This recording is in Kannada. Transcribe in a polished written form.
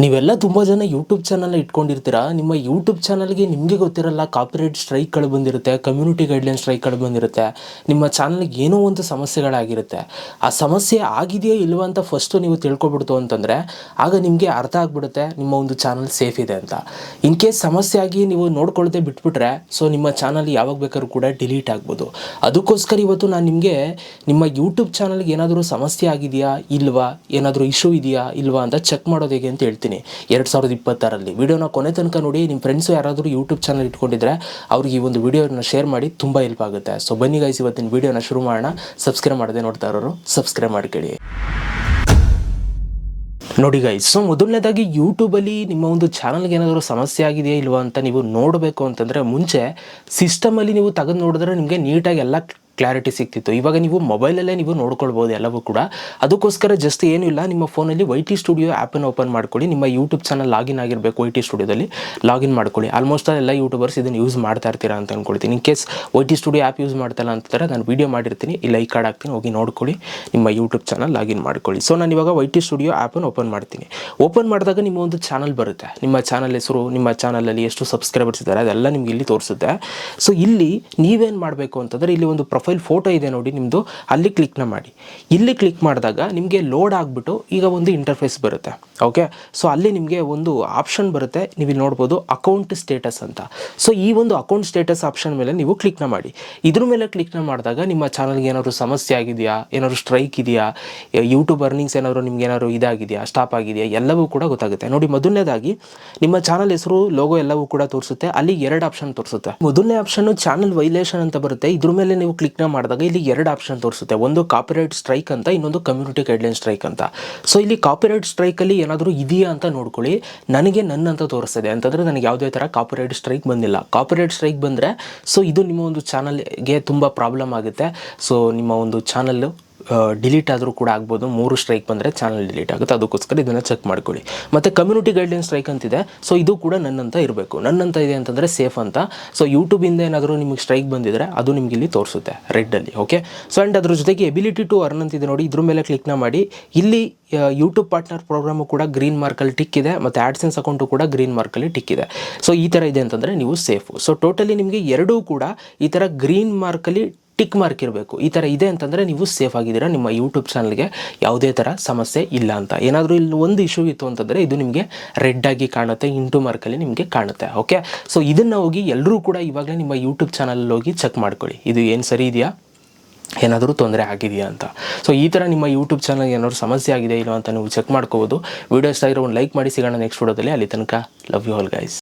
ನೀವೆಲ್ಲ ತುಂಬ ಜನ ಯೂಟ್ಯೂಬ್ ಚಾನಲ್ ಇಟ್ಕೊಂಡಿರ್ತೀರಾ. ನಿಮ್ಮ ಯೂಟ್ಯೂಬ್ ಚಾನಲ್ಗೆ ನಿಮಗೆ ಗೊತ್ತಿರಲ್ಲ, ಕಾಪಿರೈಟ್ ಸ್ಟ್ರೈಕ್ಗಳು ಬಂದಿರುತ್ತೆ, ಕಮ್ಯುನಿಟಿ ಗೈಡ್ಲೈನ್ ಸ್ಟ್ರೈಕ್ಗಳು ಬಂದಿರುತ್ತೆ. ನಿಮ್ಮ ಚಾನಲ್ಗೆ ಏನೋ ಒಂದು ಸಮಸ್ಯೆಗಳಾಗಿರುತ್ತೆ. ಆ ಸಮಸ್ಯೆ ಆಗಿದೆಯಾ ಇಲ್ವಾ ಅಂತ ಫಸ್ಟು ನೀವು ತಿಳ್ಕೊಬಿಡ್ತು ಅಂತಂದರೆ ಆಗ ನಿಮಗೆ ಅರ್ಥ ಆಗಿಬಿಡುತ್ತೆ ನಿಮ್ಮ ಒಂದು ಚಾನಲ್ ಸೇಫ್ ಇದೆ ಅಂತ. ಇನ್ ಕೇಸ್ ಸಮಸ್ಯೆ ಆಗಿ ನೀವು ನೋಡ್ಕೊಳ್ದೆ ಬಿಟ್ಬಿಟ್ರೆ ಸೊ ನಿಮ್ಮ ಚಾನಲ್ ಯಾವಾಗ ಬೇಕಾದ್ರೂ ಕೂಡ ಡಿಲೀಟ್ ಆಗ್ಬೋದು. ಅದಕ್ಕೋಸ್ಕರ ಇವತ್ತು ನಾನು ನಿಮಗೆ ನಿಮ್ಮ ಯೂಟ್ಯೂಬ್ ಚಾನಲ್ಗೆ ಏನಾದರೂ ಸಮಸ್ಯೆ ಆಗಿದೆಯಾ ಇಲ್ವಾ, ಏನಾದರೂ ಇಶ್ಯೂ ಇದೆಯಾ ಇಲ್ವಾ ಅಂತ ಚೆಕ್ ಮಾಡೋದು ಹೇಗೆ ಅಂತ ಹೇಳ್ತೀನಿ 2026ರಲ್ಲಿ. ವಿಡಿಯೋನ ಕೊನೆ ತನಕ ನೋಡಿ. ನಿಮ್ಮ ಫ್ರೆಂಡ್ಸು ಯಾರಾದರೂ ಯೂಟ್ಯೂಬ್ ಚಾನಲ್ ಇಟ್ಕೊಂಡಿದ್ರೆ ಅವ್ರಿಗೆ ಈ ಒಂದು ವಿಡಿಯೋನ ಶೇರ್ ಮಾಡಿ, ತುಂಬ ಹೆಲ್ಪ್ ಆಗುತ್ತೆ. ಸೊ ಬನ್ನಿ ಗೈಸ್, ಇವತ್ತಿನ ವಿಡಿಯೋನ ಶುರು ಮಾಡೋಣ. ಸಬ್ಸ್ಕ್ರೈಬ್ ಮಾಡದೆ ನೋಡ್ತಾ ಇರೋರು ಸಬ್ಸ್ಕ್ರೈಬ್ ಮಾಡ್ಕೊಳ್ಳಿ. ನೋಡಿ ಗೈಸ್, ಸೊ ಮೊದಲನೇದಾಗಿ ಯೂಟ್ಯೂಬಲ್ಲಿ ನಿಮ್ಮ ಒಂದು ಚಾನಲ್ಗೆ ಏನಾದರೂ ಸಮಸ್ಯೆ ಆಗಿದೆಯಾ ಇಲ್ವಾ ಅಂತ ನೀವು ನೋಡಬೇಕು ಅಂತಂದರೆ ಮುಂಚೆ ಸಿಸ್ಟಮಲ್ಲಿ ನೀವು ತೆಗೆದು ನೋಡಿದ್ರೆ ನಿಮಗೆ ನೀಟಾಗಿ ಎಲ್ಲ ಕ್ಲಾರಿಟಿ ಸಿಗ್ತಿತ್ತು. ಇವಾಗ ನೀವು ಮೊಬೈಲಲ್ಲೇ ನೀವು ನೋಡ್ಕೊಳ್ಬೋದು ಎಲ್ಲವೂ ಕೂಡ. ಅದಕ್ಕೋಸ್ಕರ ಜಸ್ಟ್ ಏನೂ ಇಲ್ಲ, ನಿಮ್ಮ ಫೋನಲ್ಲಿ YT ಸ್ಟುಡಿಯೋ ಆ್ಯಪನ್ನು ಓಪನ್ ಮಾಡ್ಕೊಳ್ಳಿ. ನಿಮ್ಮ ಯೂಟ್ಯೂಬ್ ಚಾನಲ್ ಲಾಗಿನ್ ಆಗಿರಬೇಕು, YT ಸ್ಟುಡಿಯೋದಲ್ಲಿ ಲಾಗಿನ್ ಮಾಡ್ಕೊಳ್ಳಿ. ಆಲ್ಮೋಸ್ಟ್ ಎಲ್ಲ ಯೂಟ್ಯೂಬರ್ಸ್ ಇದನ್ನು ಯೂಸ್ ಮಾಡ್ತಾ ಇರ್ತೀರಾ ಅಂತ ಅಂದ್ಕೊಳ್ತೀನಿ. In case YT studio app use ಮಾಡ್ತಾಯಿಲ್ಲ ಅಂತಾರೆ, ನಾನು ವೀಡಿಯೋ ಮಾಡಿರ್ತೀನಿ, ಇಲ್ಲ ಈ ಕಾರ್ಡ್ ಹಾಕ್ತೀನಿ, ಹೋಗಿ ನೋಡ್ಕೊಳ್ಳಿ, ನಿಮ್ಮ ಯೂಟ್ಯೂಬ್ ಚಾನಲ್ ಲಾಗಿನ್ ಮಾಡ್ಕೊಳ್ಳಿ. ಸೊ ನಾನು ಇವಾಗ YT ಸ್ಟುಡಿಯೋ ಆ್ಯಪನ್ನು ಓಪನ್ ಮಾಡ್ತೀನಿ. ಓಪನ್ ಮಾಡಿದಾಗ ನಿಮ್ಮ ಒಂದು ಚಾನಲ್ ಬರುತ್ತೆ. ನಿಮ್ಮ ಚಾನಲ್ ಹೆಸರು, ನಿಮ್ಮ ಚಾನಲಲ್ಲಿ ಎಷ್ಟು ಸಬ್ಸ್ಕ್ರೈಬರ್ಸ್ ಇದ್ದಾರೆ ಅದೆಲ್ಲ ನಿಮ್ಗೆ ಇಲ್ಲಿ ತೋರಿಸುತ್ತೆ. ಸೊ ಇಲ್ಲಿ ನೀವೇನು ಮಾಡಬೇಕು ಅಂತಂದರೆ, ಇಲ್ಲಿ ಒಂದು ಪ್ರೊಫೈಲ್ ಫೋಟೋ ಇದೆ ನೋಡಿ ನಿಮ್ಮದು, ಅಲ್ಲಿ ಕ್ಲಿಕ್ನ ಮಾಡಿ. ಇಲ್ಲಿ ಕ್ಲಿಕ್ ಮಾಡಿದಾಗ ನಿಮಗೆ ಲೋಡ್ ಆಗಿಬಿಟ್ಟು ಈಗ ಒಂದು ಇಂಟರ್ಫೇಸ್ ಬರುತ್ತೆ. ಓಕೆ, ಸೊ ಅಲ್ಲಿ ನಿಮಗೆ ಒಂದು ಆಪ್ಷನ್ ಬರುತ್ತೆ, ನೀವು ಇಲ್ಲಿ ನೋಡ್ಬೋದು ಅಕೌಂಟ್ ಸ್ಟೇಟಸ್ ಅಂತ. ಸೊ ಈ ಒಂದು ಅಕೌಂಟ್ ಸ್ಟೇಟಸ್ ಆಪ್ಷನ್ ಮೇಲೆ ನೀವು ಕ್ಲಿಕ್ನ ಮಾಡಿ. ಇದ್ರ ಮೇಲೆ ಕ್ಲಿಕ್ನ ಮಾಡಿದಾಗ ನಿಮ್ಮ ಚಾನಲ್ಗೆ ಏನಾದರೂ ಸಮಸ್ಯೆ ಆಗಿದೆಯಾ, ಏನಾದರೂ ಸ್ಟ್ರೈಕ್ ಇದೆಯಾ, ಯೂಟ್ಯೂಬ್ ಅರ್ನಿಂಗ್ಸ್ ಏನಾದರೂ ನಿಮ್ಗೆ ಏನಾದರೂ ಇದಾಗಿದೆಯಾ, ಸ್ಟಾಪ್ ಆಗಿದೆಯಾ, ಎಲ್ಲವೂ ಕೂಡ ಗೊತ್ತಾಗುತ್ತೆ. ನೋಡಿ, ಮೊದಲನೇದಾಗಿ ನಿಮ್ಮ ಚಾನಲ್ ಹೆಸರು, ಲೋಗೋ ಎಲ್ಲವೂ ಕೂಡ ತೋರಿಸುತ್ತೆ. ಅಲ್ಲಿ 2 ಆಪ್ಷನ್ ತೋರಿಸುತ್ತೆ. ಮೊದಲನೇ ಆಪ್ಷನ್ ಚಾನಲ್ ವೈಲೇಷನ್ ಅಂತ ಬರುತ್ತೆ. ಇದ್ರ ಮೇಲೆ ನೀವು ಕ್ಲಿಕ್ನ ಮಾಡಿದಾಗ ಇಲ್ಲಿ 2 ಆಪ್ಷನ್ ತೋರಿಸುತ್ತೆ. ಒಂದು ಕಾಪಿರೈಟ್ ಸ್ಟ್ರೈಕ್ ಅಂತ, ಇನ್ನೊಂದು ಕಮ್ಯುನಿಟಿ ಗೈಡ್ಲೈನ್ ಸ್ಟ್ರೈಕ್ ಅಂತ. ಸೊ ಇಲ್ಲಿ ಕಾಪಿರೈಟ್ ಸ್ಟ್ರೈಕಲ್ಲಿ ಏನಾದರೂ ಇದೆಯಾ ಅಂತ ನೋಡ್ಕೊಳ್ಳಿ. ನನಗೆ ನನ್ನಂತ ತೋರಿಸ್ತದೆ ಅಂತಂದರೆ ನನಗೆ ಯಾವುದೇ ಥರ ಕಾಪಿರೈಟ್ ಸ್ಟ್ರೈಕ್ ಬಂದಿಲ್ಲ. ಕಾಪಿರೈಟ್ ಸ್ಟ್ರೈಕ್ ಬಂದರೆ ಸೊ ಇದು ನಿಮ್ಮ ಒಂದು ಚಾನಲ್ಗೆ ತುಂಬ ಪ್ರಾಬ್ಲಮ್ ಆಗುತ್ತೆ. ಸೊ ನಿಮ್ಮ ಒಂದು ಚಾನಲ್ಲು ಡಿಲೀಟ್ ಆದರೂ ಕೂಡ ಆಗ್ಬೋದು. 3 ಸ್ಟ್ರೈಕ್ ಬಂದರೆ ಚಾನಲ್ ಡಿಲೀಟ್ ಆಗುತ್ತೆ. ಅದಕ್ಕೋಸ್ಕರ ಇದನ್ನು ಚೆಕ್ ಮಾಡ್ಕೊಳ್ಳಿ. ಮತ್ತು ಕಮ್ಯುನಿಟಿ ಗೈಡ್ಲೈನ್ ಸ್ಟ್ರೈಕ್ ಅಂತಿದೆ. ಸೊ ಇದು ಕೂಡ ನನ್ನಂತ ಇರಬೇಕು. ನನ್ನಂತ ಇದೆ ಅಂತಂದರೆ ಸೇಫ್ ಅಂತ. ಸೊ ಯೂಟ್ಯೂಬಿಂದ ಏನಾದರೂ ನಿಮಗೆ ಸ್ಟ್ರೈಕ್ ಬಂದಿದ್ರೆ ಅದು ನಿಮಗೆ ಇಲ್ಲಿ ತೋರಿಸುತ್ತೆ ರೆಡ್ಡಲ್ಲಿ. ಓಕೆ, ಸೊ ಆ್ಯಂಡ್ ಅದ್ರ ಜೊತೆಗೆ ಎಬಿಲಿಟಿ ಟು ಅರ್ನ್ ಅಂತಿದೆ ನೋಡಿ, ಇದ್ರ ಮೇಲೆ ಕ್ಲಿಕ್ನ ಮಾಡಿ. ಇಲ್ಲಿ ಯೂಟ್ಯೂಬ್ ಪಾರ್ಟ್ನರ್ ಪ್ರೋಗ್ರಾಮು ಕೂಡ ಗ್ರೀನ್ ಮಾರ್ಕಲ್ಲಿ ಟಿಕ್ ಇದೆ, ಮತ್ತು ಆ್ಯಡ್ಸೆನ್ಸ್ ಅಕೌಂಟು ಕೂಡ ಗ್ರೀನ್ ಮಾರ್ಕಲ್ಲಿ ಟಿಕ್ ಇದೆ. ಸೊ ಈ ಥರ ಇದೆ ಅಂತಂದರೆ ನೀವು ಸೇಫು. ಸೊ ಟೋಟಲಿ ನಿಮಗೆ ಎರಡೂ ಕೂಡ ಈ ಥರ ಗ್ರೀನ್ ಮಾರ್ಕಲ್ಲಿ ಟಿಕ್ ಮಾರ್ಕ್ ಇರಬೇಕು. ಈ ಥರ ಇದೆ ಅಂತಂದರೆ ನೀವು ಸೇಫ್ ಆಗಿದ್ದೀರಾ, ನಿಮ್ಮ ಯೂಟ್ಯೂಬ್ ಚಾನಲ್ಗೆ ಯಾವುದೇ ಥರ ಸಮಸ್ಯೆ ಇಲ್ಲ ಅಂತ. ಏನಾದರೂ ಇಲ್ಲಿ ಒಂದು ಇಶ್ಯೂ ಇತ್ತು ಅಂತಂದರೆ ಇದು ನಿಮಗೆ ರೆಡ್ ಆಗಿ ಕಾಣುತ್ತೆ, ಇಂಟು ಮಾರ್ಕಲ್ಲಿ ನಿಮಗೆ ಕಾಣುತ್ತೆ. ಓಕೆ, ಸೊ ಇದನ್ನು ಹೋಗಿ ಎಲ್ಲರೂ ಕೂಡ ಇವಾಗಲೇ ನಿಮ್ಮ ಯೂಟ್ಯೂಬ್ ಚಾನಲಲ್ಲಿ ಹೋಗಿ ಚೆಕ್ ಮಾಡ್ಕೊಳ್ಳಿ, ಇದು ಏನು ಸರಿ ಇದೆಯಾ, ಏನಾದರೂ ತೊಂದರೆ ಆಗಿದೆಯಾ ಅಂತ. ಸೊ ಈ ಥರ ನಿಮ್ಮ ಯೂಟ್ಯೂಬ್ ಚಾನಲ್ಗೆ ಏನಾದರೂ ಸಮಸ್ಯೆ ಆಗಿದೆ ಇಲ್ಲೋ ಅಂತ ನೀವು ಚೆಕ್ ಮಾಡ್ಕೋಬೋದು. ವಿಡಿಯೋ ಇಷ್ಟ ಆಗಿರೋ ಒಂದು ಲೈಕ್ ಮಾಡಿ. ಸಿಗೋಣ ನೆಕ್ಸ್ಟ್ ವಿಡಿಯೋದಲ್ಲಿ. ಅಲ್ಲಿ ತನಕ ಲವ್ ಯು ಆಲ್ ಗೈಸ್.